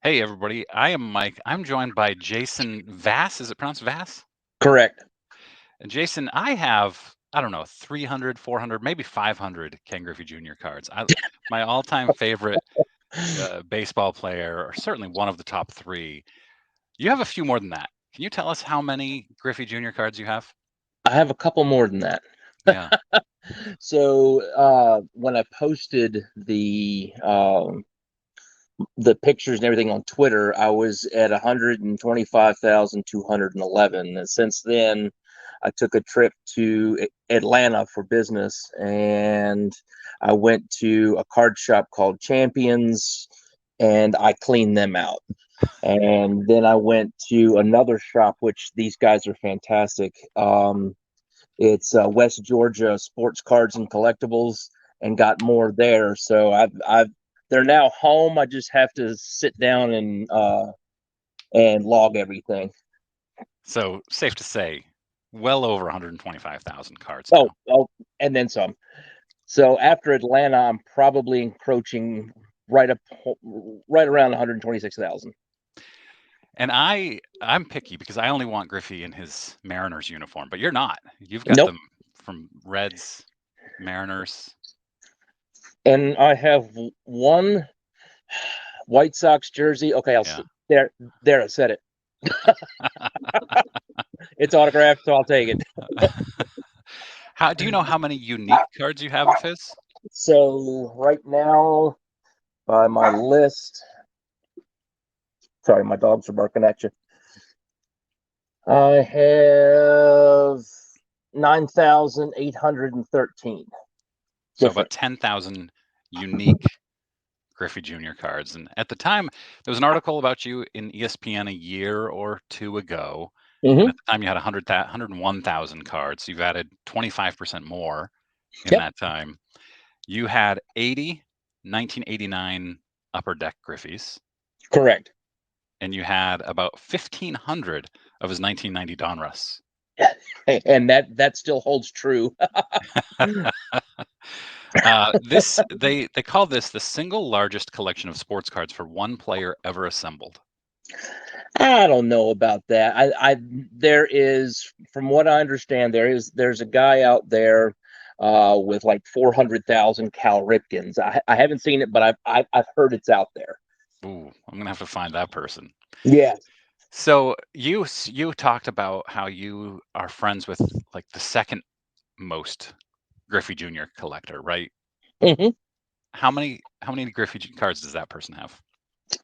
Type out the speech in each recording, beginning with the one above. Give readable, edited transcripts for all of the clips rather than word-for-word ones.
Hey, everybody. I am Mike. I'm joined by Jason Vass. Is it pronounced Vass? Correct. And Jason, I have, I don't know, 300, 400, maybe 500 Ken Griffey Jr. cards. My all-time favorite baseball player, or certainly one of the top three. You have a few more than that. Can you tell us how many Griffey Jr. cards you have? I have a couple more than that. Yeah. So when I posted the pictures and everything on Twitter, I was at 125,211. And since then, I took a trip to Atlanta for business, and I went to a card shop called Champions, and I cleaned them out. And then I went to another shop, which these guys are fantastic. It's West Georgia Sports Cards and Collectibles, and got more there. So I've they're now home. I just have to sit down and log everything. So safe to say, well over 125,000 cards Oh, now. oh, and then some. So after Atlanta, I'm probably encroaching right up right around 126,000. And I'm picky because I only want Griffey in his Mariners uniform, but you're not. You've got Nope. them from Reds, Mariners. And I have one White Sox jersey. Okay, Yeah. there. I said it. It's autographed, so I'll take it. How do you know how many unique cards you have of his? So right now, by my list, sorry, my dogs are barking at you. I have 9,813 So about different. 10,000 unique Griffey Jr. cards. And at the time, there was an article about you in ESPN a year or two ago. And Mm-hmm. at the time, you had 101,000 cards. You've added 25% more in Yep, that time. You had 80 1989 Upper Deck Griffies, correct. and you had about 1,500 of his 1990 Donruss. And that still holds true. They call this the single largest collection of sports cards for one player ever assembled. I don't know about that. There is, from what I understand, there's a guy out there with like 400,000 Cal Ripkins. I haven't seen it, but I've heard it's out there. Ooh, I'm gonna have to find that person. Yeah. So you talked about how you are friends with like the second most Griffey Jr. collector, right? Hmm. How many Griffey cards does that person have?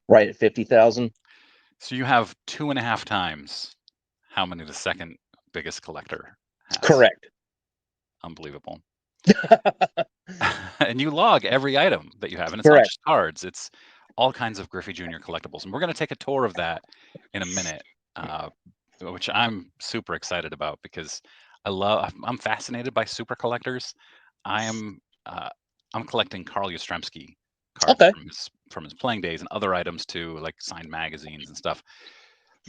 Right at 50,000. So you have two and a half times how many the second biggest collector has. Correct. Unbelievable. And you log every item that you have, and it's not Correct. just cards; it's all kinds of Griffey Jr. collectibles. And we're going to take a tour of that in a minute, uh, which I'm super excited about because I'm fascinated by super collectors. I am uh, I'm collecting Carl Yastrzemski cards Okay. from his playing days and other items too, like signed magazines and stuff.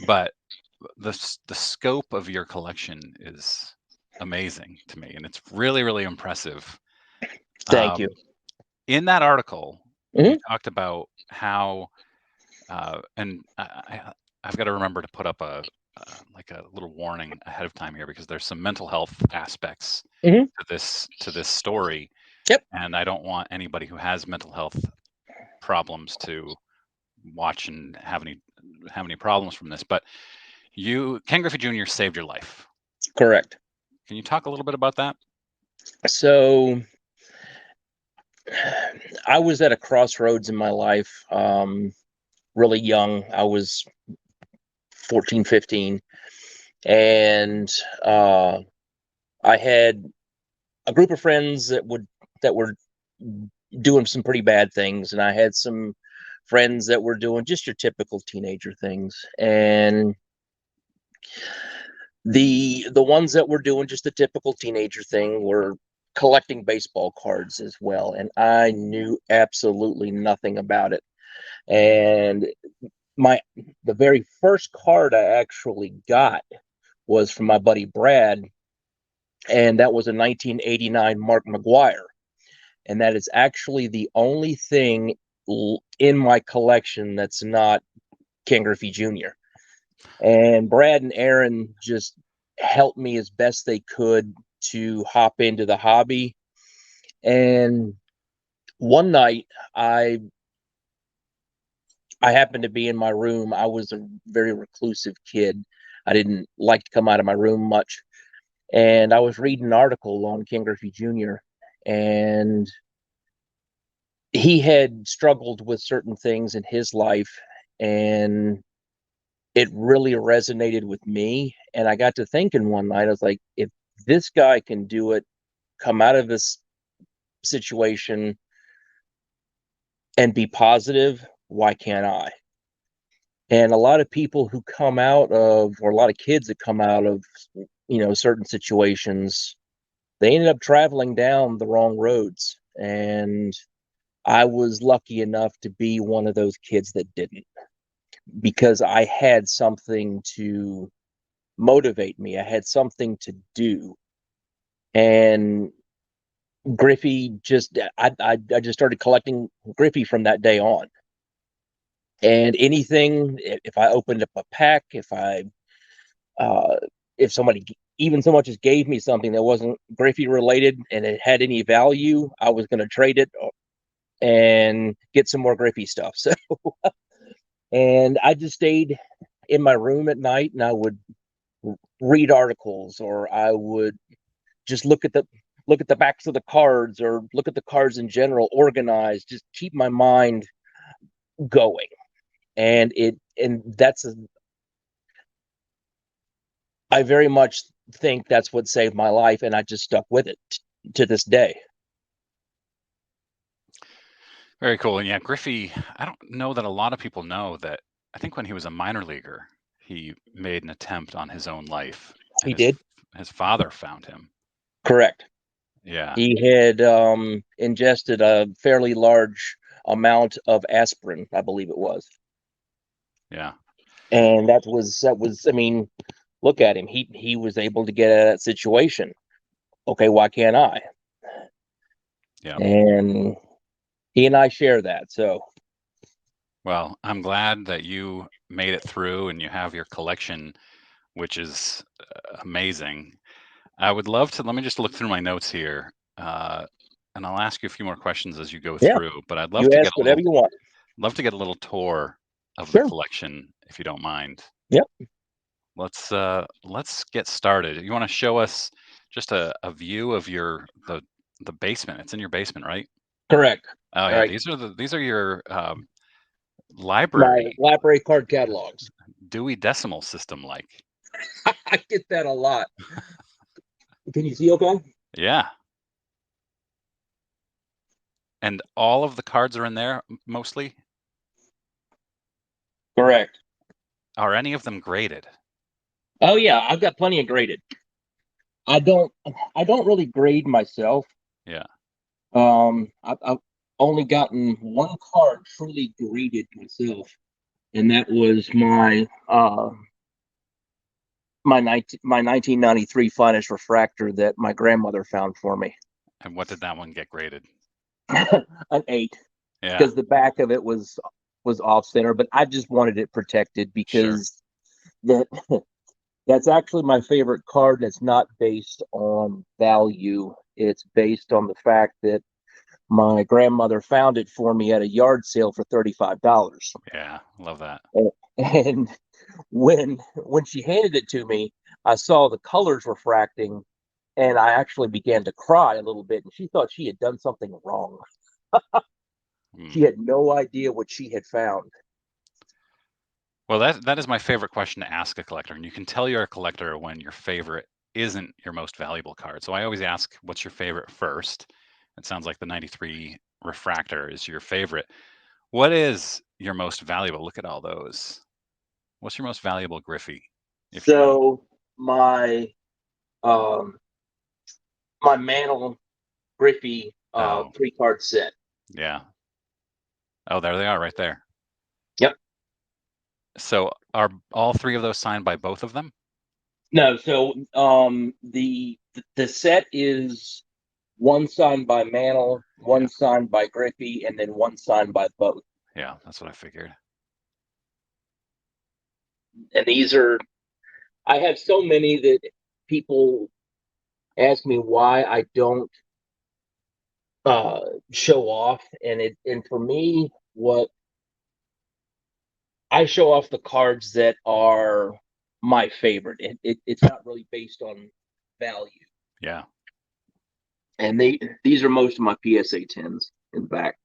But the scope of your collection is amazing to me, and it's really really impressive. Thank you. Um, in that article, you Hmm. talked about how, and I've got to remember to put up like a little warning ahead of time here because there's some mental health aspects Hmm. to this story, Yep. and I don't want anybody who has mental health problems to watch and have any problems from this. But Ken Griffey Jr. saved your life. Correct. Can you talk a little bit about that? So I was at a crossroads in my life, really young. I was 14, 15, and uh, I had a group of friends that were doing some pretty bad things, and I had some friends that were doing just your typical teenager things. And the ones that were doing just the typical teenager thing were collecting baseball cards as well, and I knew absolutely nothing about it. And my the very first card I actually got was from my buddy Brad, and that was a 1989 Mark McGuire, and that is actually the only thing in my collection that's not Ken Griffey Jr. And Brad and Aaron just helped me as best they could to hop into the hobby. And one night I happened to be in my room. I was a very reclusive kid. I didn't like to come out of my room much. And I was reading an article on Ken Griffey Jr. and he had struggled with certain things in his life, and it really resonated with me. And I got to thinking one night, I was like, if this guy can do it, come out of this situation and be positive, why can't I? And a lot of people who come out of, or a lot of kids that come out of, certain situations, they ended up traveling down the wrong roads. And I was lucky enough to be one of those kids that didn't, because I had something to motivate me. I had something to do. And Griffey I just started collecting Griffey from that day on. And anything, if I opened up a pack, if somebody even so much as gave me something that wasn't Griffey related and it had any value, I was going to trade it and get some more Griffey stuff. So, and I just stayed in my room at night and I would read articles, or I would just look at the backs of the cards, or look at the cards in general, organized, just keep my mind going. And I very much think that's what saved my life, and I just stuck with it to this day. Very cool. And yeah, Griffey, I don't know that a lot of people know that. I think when he was a minor leaguer, he made an attempt on his own life, and He did. his father found him. Correct. Yeah, He had ingested a fairly large amount of aspirin, I believe it was. yeah, And that was, I mean, look at him. He was able to get out of that situation. Okay, why can't I? yeah. And he and I share that. So Well, I'm glad that you made it through and you have your collection, which is amazing. I would love to. Let me just look through my notes here, and I'll ask you a few more questions as you go yeah, through. But I'd you ask whatever you want. love to get a little tour of the Sure. collection, if you don't mind. Yep. Let's get started. You want to show us just a view of the basement? It's in your basement, right? Correct. Oh All yeah, right. these are your My library library card catalogs. Dewey Decimal System like. I get that a lot. Can you see okay? Yeah, and all of the cards are in there mostly. Correct. Are any of them graded? Oh yeah, I've got plenty of graded. I don't I don't really grade myself. Yeah. I've only gotten one card truly graded myself, and that was my 1993 finest refractor that my grandmother found for me. And what did that one get graded? An 8, Yeah, because the back of it was off center, but I just wanted it protected sure. because that that's actually my favorite card. And it's not based on value. It's based on the fact that my grandmother found it for me at a yard sale for $35. Yeah, love that. And when she handed it to me, I saw the colors refracting, and I actually began to cry a little bit. And she thought she had done something wrong. Mm. She had no idea what she had found. Well, that is my favorite question to ask a collector, and you can tell you're a collector when your favorite isn't your most valuable card. So I always ask, what's your favorite first? It sounds like the 93 refractor is your favorite. What is your most valuable? Look at all those. What's your most valuable Griffey, if you know? So my um my Mantle Griffey Oh, 3 card set. yeah. Oh, there they are right there. Yep. So are all three of those signed by both of them? No, so the set is one signed by Mantle, Yeah. one signed by Griffey, and then one signed by both. Yeah, that's what I figured. And I have so many that people ask me why I don't uh, show off. And for me, what I show off the cards that are my favorite. It's not really based on value. Yeah. And these are most of my PSA 10s in the back.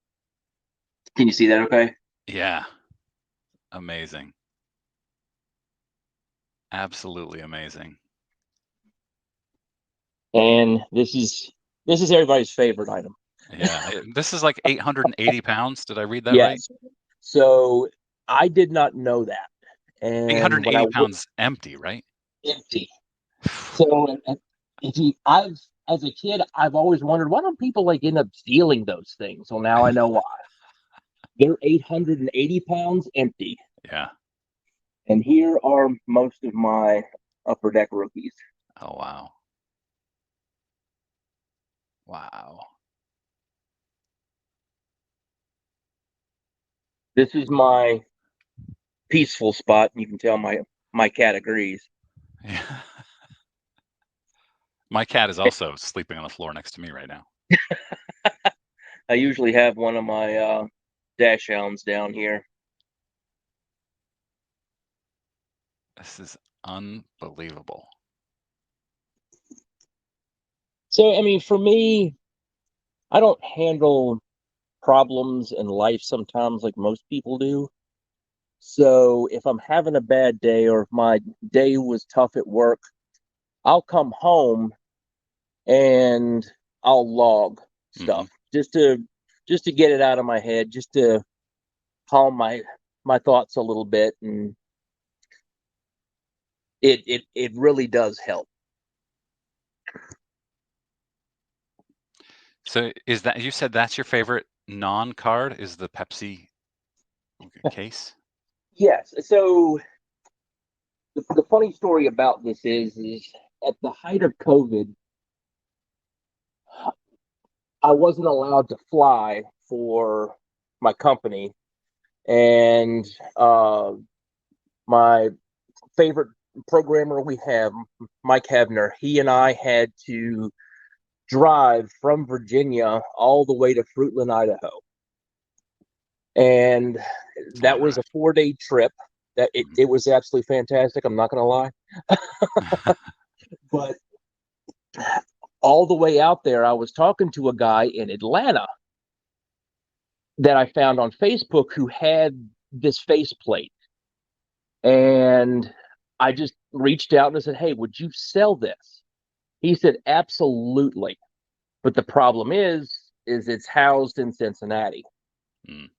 Can you see that okay? Yeah. Amazing. Absolutely amazing. And this is everybody's favorite item. Yeah. This is like 880 pounds. Did I read that right? Yes. So I did not know that. And 880 pounds empty, right? empty. So if you, I've as a kid, I've always wondered why don't people like end up stealing those things. Well, now I know why. They're 880 pounds empty. Yeah. And here are most of my upper deck rookies. Oh, wow. Wow. This is my peaceful spot. You can tell my cat agrees. Yeah. My cat is also sleeping on the floor next to me right now. I usually have one of my dash hounds down here. This is unbelievable. So I mean, for me, I don't handle problems in life sometimes like most people do. So if I'm having a bad day or if my day was tough at work, I'll come home and I'll log Hmm. stuff just to get it out of my head, just to calm my thoughts a little bit, and it really does help. So is that, you said that's your favorite non-card is the Pepsi case? Yes. So the funny story about this is at the height of COVID, I wasn't allowed to fly for my company, and uh, my favorite programmer we have, Mike Havner, he and I had to drive from Virginia all the way to Fruitland, Idaho. And Oh my that was a gosh. 4-day trip. That Mhm. it was absolutely fantastic. I'm not going to lie. But all the way out there, I was talking to a guy in Atlanta that I found on Facebook who had this faceplate. And I just reached out and I said, "Hey, would you sell this?" He said, "Absolutely." But the problem is it's housed in Cincinnati. Mm.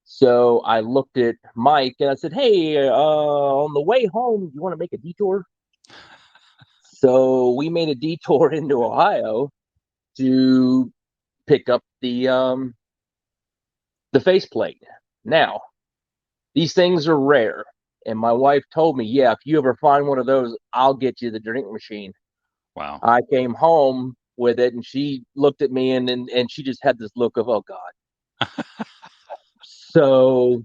So I looked at Mike and I said, "Hey, on the way home, you want to make a detour?" So we made a detour into Ohio to pick up the faceplate. Now, these things are rare. And my wife told me, "Yeah, if you ever find one of those, I'll get you the drink machine." Wow. I came home with it and she looked at me and she just had this look of, "Oh God." So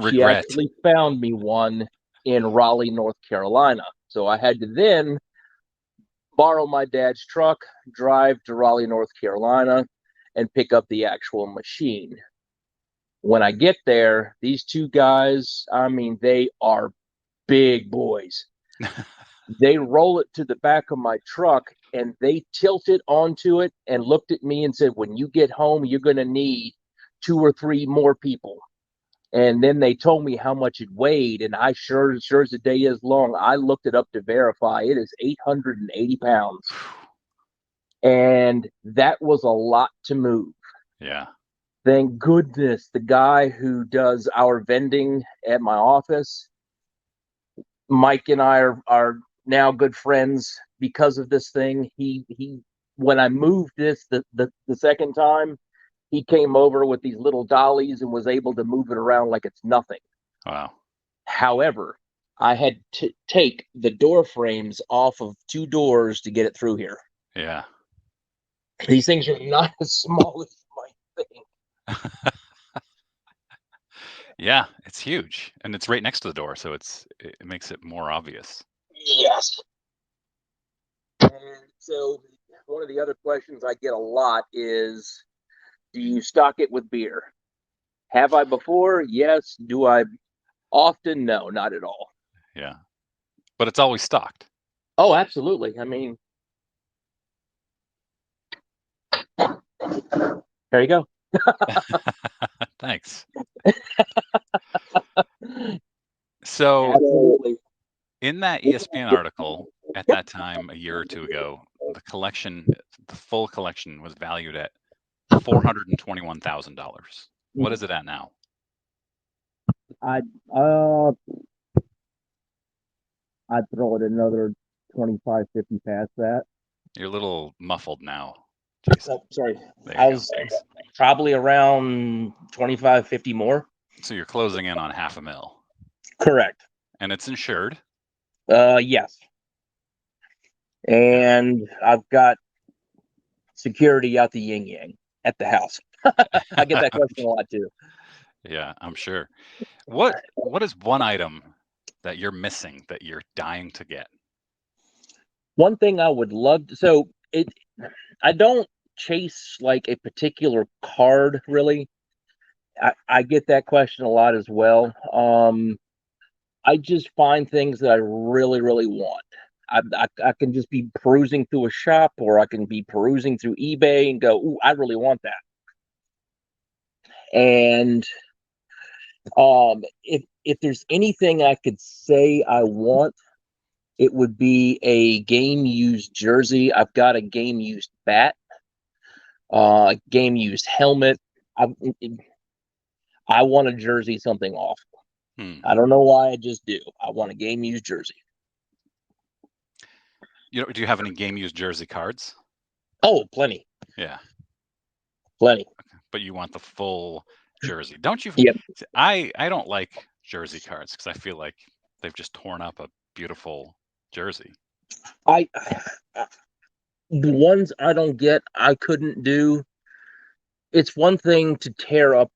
she Regret. actually found me one in Raleigh, North Carolina. So I had to then borrow my dad's truck, drive to Raleigh, North Carolina, and pick up the actual machine. When I get there, these two guys, I mean, they are big boys. They roll it to the back of my truck and they tilt it onto it and looked at me and said, "When you get home, you're going to need 2 or 3 more people." And then they told me how much it weighed, and I sure as the day is long, I looked it up to verify. It is 880 pounds, and that was a lot to move. Yeah. Thank goodness the guy who does our vending at my office, Mike and I are now good friends because of this thing. He when I moved this the second time, he came over with these little dollies and was able to move it around like it's nothing. Wow. However, I had to take the door frames off of 2 doors to get it through here. Yeah. These things are not as small as you might think. Yeah, it's huge, and it's right next to the door, so it makes it more obvious. Yes. And so one of the other questions I get a lot is, do you stock it with beer? Have I before? Yes. Do I often? No, not at all. Yeah, but it's always stocked. Oh, absolutely. I mean, there you go. Thanks. So Absolutely. in that ESPN article at that time, a year or two ago, the full collection was valued at $421,000. What is it at now? I'd uh I'd throw it another 25, 50 past that. You're a little muffled now, Jason. Oh, sorry. There I you go. was Thanks. probably around 25, 50 more. So you're closing in on $500,000, Correct. and it's insured. Yes. Yeah, And I've got security out the yin yang at the house. I get that question a lot too. yeah, I'm sure. What is one item that you're missing that you're dying to get? One thing I would love to, so it I don't chase like a particular card really. I get that question a lot as well. I just find things that I really, really want. I can just be perusing through a shop, or I can be perusing through eBay and go, "Ooh, I really want that." And if there's anything I could say I want, it would be a game used jersey. I've got a game used bat, game used helmet. I I want a jersey something off. Hmm. I don't know why, I just do. I want a game used jersey. Do you have any game used jersey cards? Oh, plenty, Yeah, plenty. but you want the full jersey, don't you? Yep. See, I don't like jersey cards because I feel like they've just torn up a beautiful jersey. I the ones I don't get, I couldn't do. It's one thing to tear up,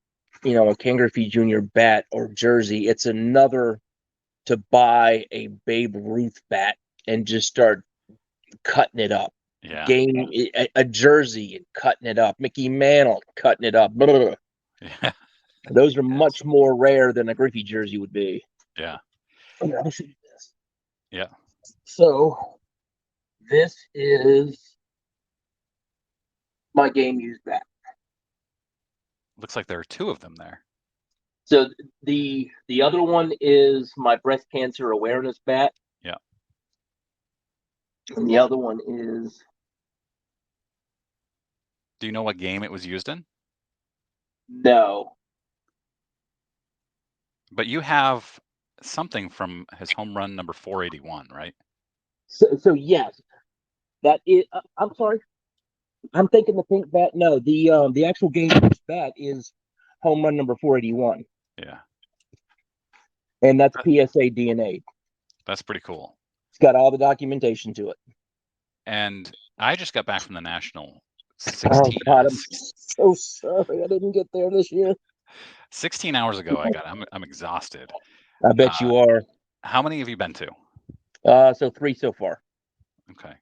a Ken Griffey Jr. bat or jersey. It's another to buy a Babe Ruth bat and just start cutting it up. Yeah, A jersey and cutting it up. Mickey Mantle cutting it up. yeah, Those are yes, much more rare than a Griffey jersey would be. yeah, Here, I'll show you this. yeah. So this is my game used bat. Looks like there are two of them there. So the other one is my breast cancer awareness bat, Yeah. and the other one is Do you know what game it was used in? no. But you have something from his home run number 481, right? So yes, that is. I'm sorry. I'm thinking the pink bat. No, the actual game used bat is home run number 481, Yeah, and that's PSA DNA. that's pretty cool. It's got all the documentation to it. And I just got back from the National Oh 16, God, I'm so sorry I didn't get there this year. 16 hours ago. I'm exhausted. I bet you are. How many have you been to? So 3 so far. Okay,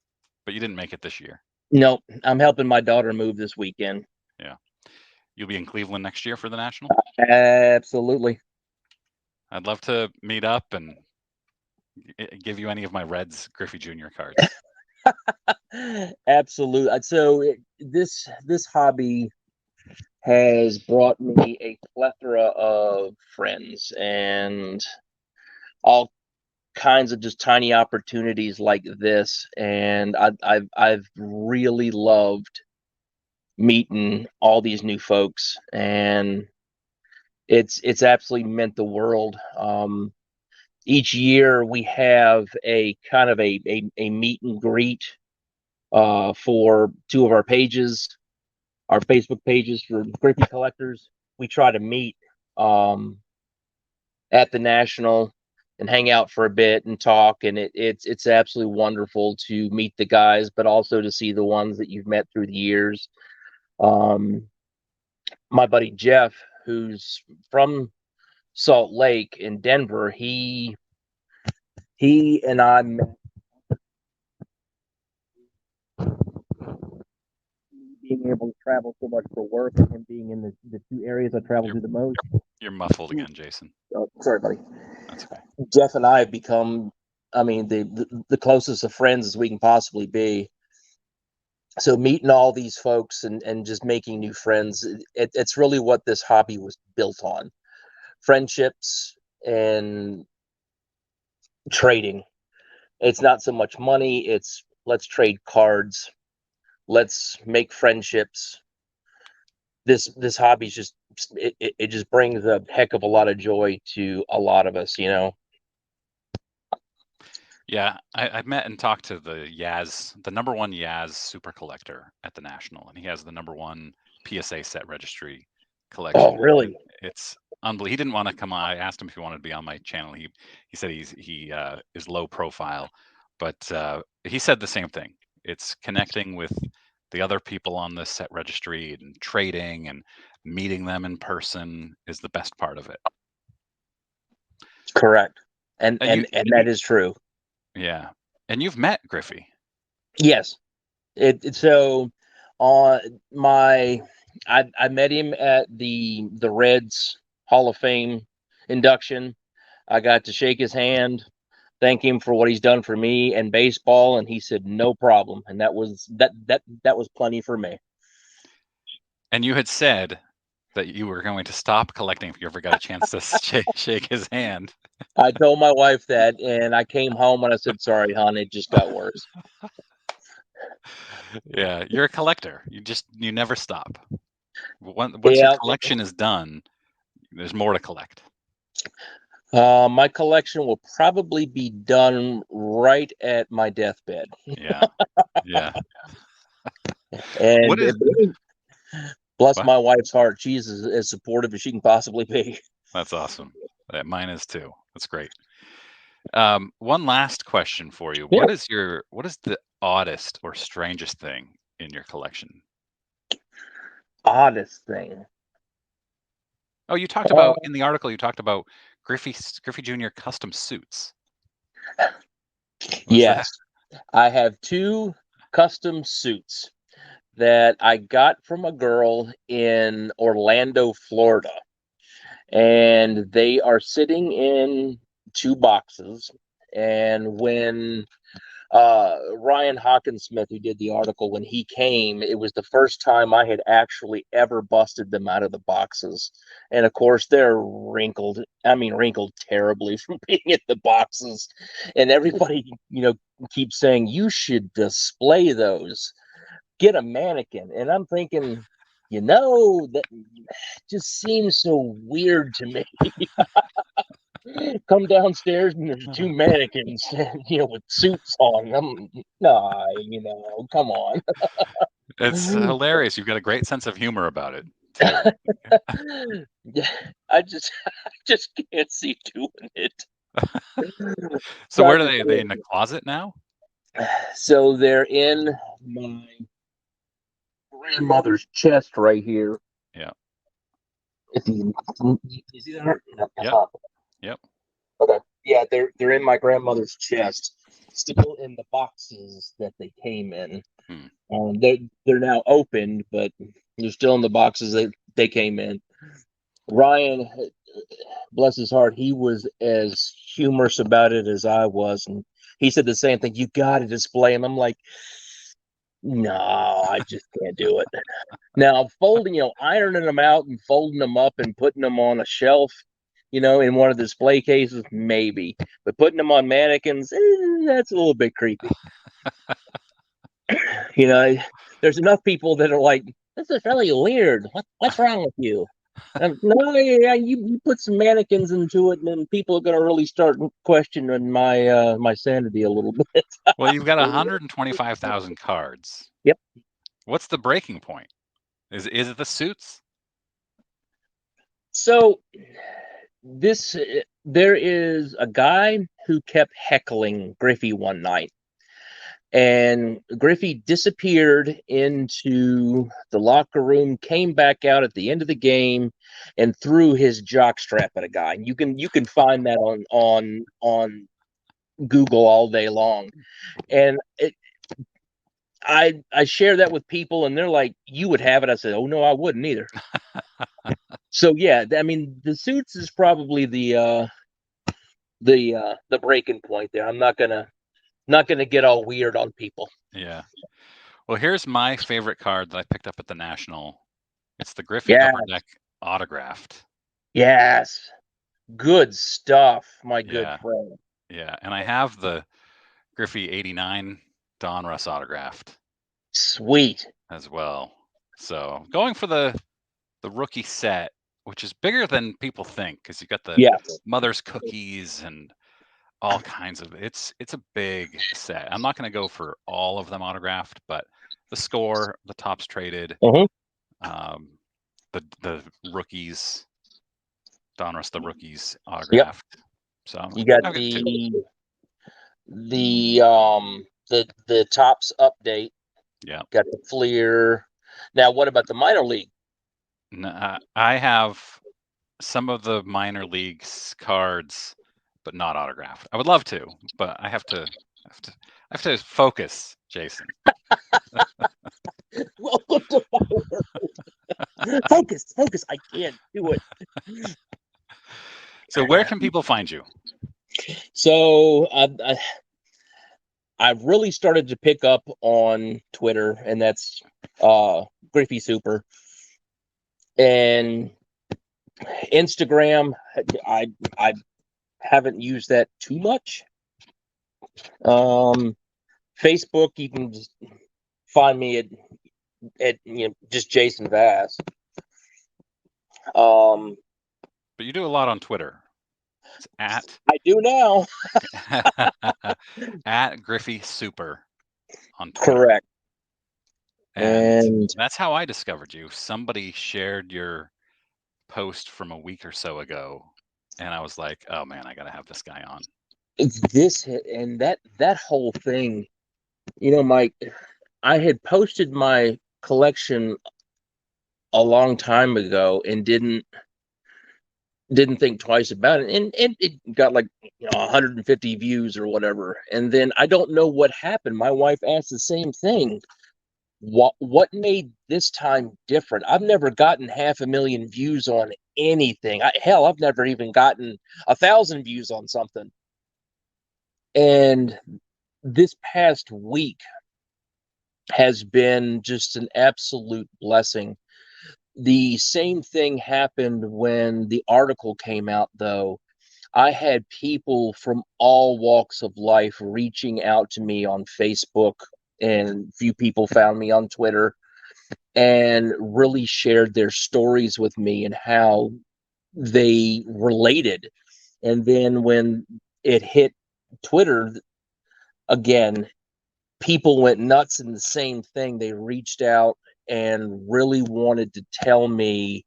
but you didn't make it this year. No, I'm helping my daughter move this weekend. Yeah, you'll be in Cleveland next year for the National. Absolutely. I'd love to meet up and give you any of my Reds Griffey Jr. cards. Absolutely. So this hobby has brought me a plethora of friends and all kinds of just tiny opportunities like this, and I've really loved meeting all these new folks, and it's absolutely meant the world. Each year we have a kind of a meet and greet for two of our pages, our Facebook pages for Griffey collectors. We try to meet at the National and hang out for a bit and talk, and it's absolutely wonderful to meet the guys, but also to see the ones that you've met through the years. My buddy Jeff, who's from Salt Lake in Denver, he and I met being able to travel so much for work and him being in the two areas I travel to the most. You're muffled again, Jason. Oh, sorry, buddy. That's okay. Jeff and I have become, I mean, the closest of friends as we can possibly be. So meeting all these folks and just making new friends, it's really what this hobby was built on. Friendships and trading. It's not so much money, it's let's trade cards, let's make friendships. This hobby just it just brings a heck of a lot of joy to a lot of us, you know. Yeah, I met and talked to the the number one Yaz super collector at the National, and he has the number one PSA set registry Oh, collection, and really? it's unbelievable. He didn't want to come on. I asked him if he wanted to be on my channel. He said he is low profile, but he said the same thing. It's connecting with the other people on this set registry and trading and meeting them in person is the best part of it. Correct. And And you, and that is true. yeah, and you've met Griffey. Yes. So on my I met him at the Reds Hall of Fame induction. I got to shake his hand, thank him for what he's done for me and baseball, and he said no problem, and that was plenty for me. And you had said that you were going to stop collecting if you ever got a chance to shake his hand. I told my wife that, and I came home and I said, "Sorry, hon, it just got worse." Yeah, you're a collector. You never stop. Once your Yeah, collection is done, there's more to collect. my collection will probably be done right at my deathbed, Yeah, yeah. What and is bless what? my wife's heart, she's as supportive as she can possibly be. That's awesome. Mine is too. That's great. One last question for you. Yeah. What is the oddest or strangest thing in your collection? Oddest thing. Oh, you talked Uh, about in the article. You talked about Griffey Jr. custom suits. What's that? yes, I have two custom suits that I got from a girl in Orlando, Florida, and they are sitting in two boxes. And when Ryan Hawkinsmith, who did the article, when he came, it was the first time I had actually ever busted them out of the boxes. And of course, they're wrinkled. I mean, wrinkled terribly from being in the boxes. And everybody, keeps saying, you should display those, get a mannequin. And I'm thinking, that just seems so weird to me. Come downstairs and there's two mannequins, with suits on. Nah, come on. It's hilarious. You've got a great sense of humor about it too. Yeah, I just can't see doing it. So where Tried are to they? Are do they in the closet now? it. So they're in my grandmother's chest right here. Yeah. If you see that? No, that's Yep. not. Yep. Okay. Yeah, they're in my grandmother's chest, still in the boxes that they came in. Hmm. They're now opened, but they're still in the boxes they came in. Ryan, bless his heart, he was as humorous about it as I was, and he said the same thing. You got to display them. I'm like, no, I just can't do it. Now folding, ironing them out and folding them up and putting them on a shelf, in one of the display cases, maybe. But putting them on mannequins, that's a little bit creepy. You know, there's enough people that are like, this is really weird. What's wrong with you? No, yeah, you put some mannequins into it, and then people are going to really start questioning my sanity a little bit. Well, you've got 125,000 cards. Yep. What's the breaking point? Is it the suits? So there is a guy who kept heckling Griffey one night, And Griffey disappeared into the locker room, came back out at the end of the game, and threw his jock strap at a guy. And you can find that on Google all day long. And I share that with people, and they're like, "You would have it?" I said, "Oh no, I wouldn't either." So yeah, I mean, the suits is probably the breaking point there. I'm not gonna get all weird on people. Yeah. Well, here's my favorite card that I picked up at the National. It's the Griffey Yeah. Upper Deck autographed. Yes. Good stuff, my good Yeah. friend. Yeah. And I have the Griffey 89 Donruss autographed Sweet. as well. So going for the rookie set, which is bigger than people think, because you got the Yes. mother's cookies and all kinds of it's a big set. I'm not going to go for all of them autographed, but the score, the tops traded, Mhm. um, the rookies, Donruss the rookies Yep. autographed. So You got I'll get two. the tops update. Yeah. Got the Fleer. Now, what about the minor league? I have some of the minor leagues cards, but not autographed. I would love to, but I have to focus, Jason. Welcome to my world. Focus, focus. I can't do it. So where can people find you? So I've really started to pick up on Twitter, and that's Griffey Super, and Instagram. I haven't used that too much. Facebook, you can just find me at just Jason Vass. But you do a lot on Twitter. It's I do now. at Griffey Super on Twitter. Correct. And And that's how I discovered you. Somebody shared your post from a week or so ago, and I was like, "Oh man, I got to have this guy on." this and that whole thing, Mike, I had posted my collection a long time ago and didn't think twice about it, and it got like 150 views or whatever, and then I don't know what happened. My wife asked the same thing. What made this time different? I've never gotten 500,000 views on anything. Hell, I've never even gotten 1,000 views on something. And this past week has been just an absolute blessing. The same thing happened when the article came out, though. I had people from all walks of life reaching out to me on Facebook, and a few people found me on Twitter and really shared their stories with me and how they related. And then when it hit Twitter again, people went nuts in the same thing. They reached out and really wanted to tell me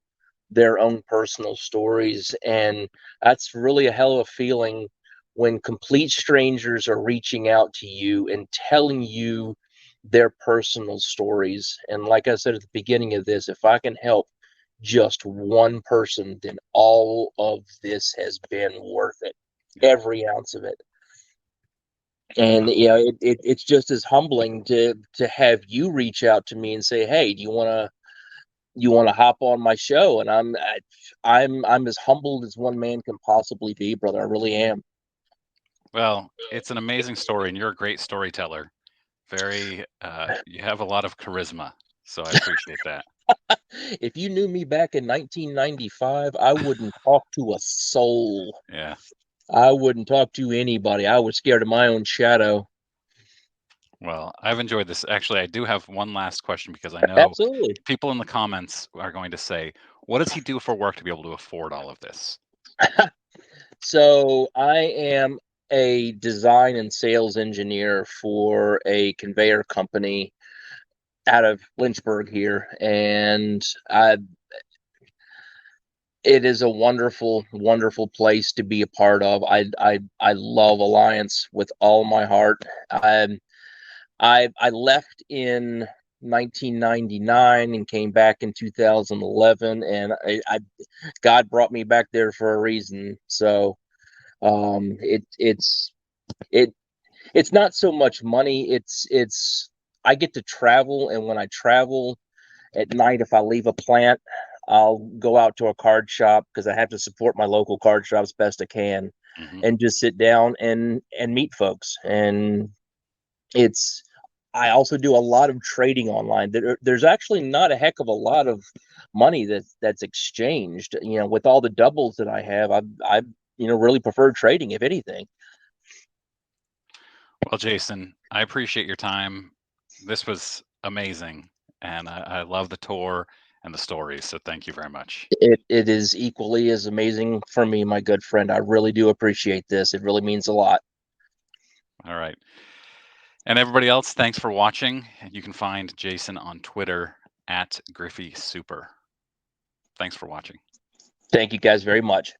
their own personal stories. And that's really a hell of a feeling when complete strangers are reaching out to you and telling you their personal stories. And like I said at the beginning of this, if I can help just one person, then all of this has been worth it, every ounce of it. And it's just as humbling to have you reach out to me and say, "Hey, do you want to hop on my show?" And I'm as humbled as one man can possibly be, brother. I really am. Well, it's an amazing story, and you're a great storyteller. Very, you have a lot of charisma, so I appreciate that. If you knew me back in 1995, I wouldn't talk to a soul. Yeah. I wouldn't talk to anybody. I was scared of my own shadow. Well, I've enjoyed this. Actually, I do have one last question because I know Absolutely. people in the comments are going to say, "What does he do for work to be able to afford all of this?" So I am a design and sales engineer for a conveyor company out of Lynchburg here, and it is a wonderful, wonderful place to be a part of. I love Alliance with all my heart. I left in 1999 and came back in 2011, and God brought me back there for a reason. So it it's not so much money. It's I get to travel, and when I travel at night, if I leave a plant, I'll go out to a card shop because I have to support my local card shops best I can, Hmm. and just sit down and meet folks. And it's I also do a lot of trading online. There's actually not a heck of a lot of money that's exchanged. With all the doubles that I have, I really prefer trading, if anything. Well, Jason, I appreciate your time. This was amazing, and I love the tour and the stories. So thank you very much. It is equally as amazing for me, my good friend. I really do appreciate this. It really means a lot. All right. And everybody else, thanks for watching. You can find Jason on Twitter @GriffeySuper. Thanks for watching. Thank you guys very much.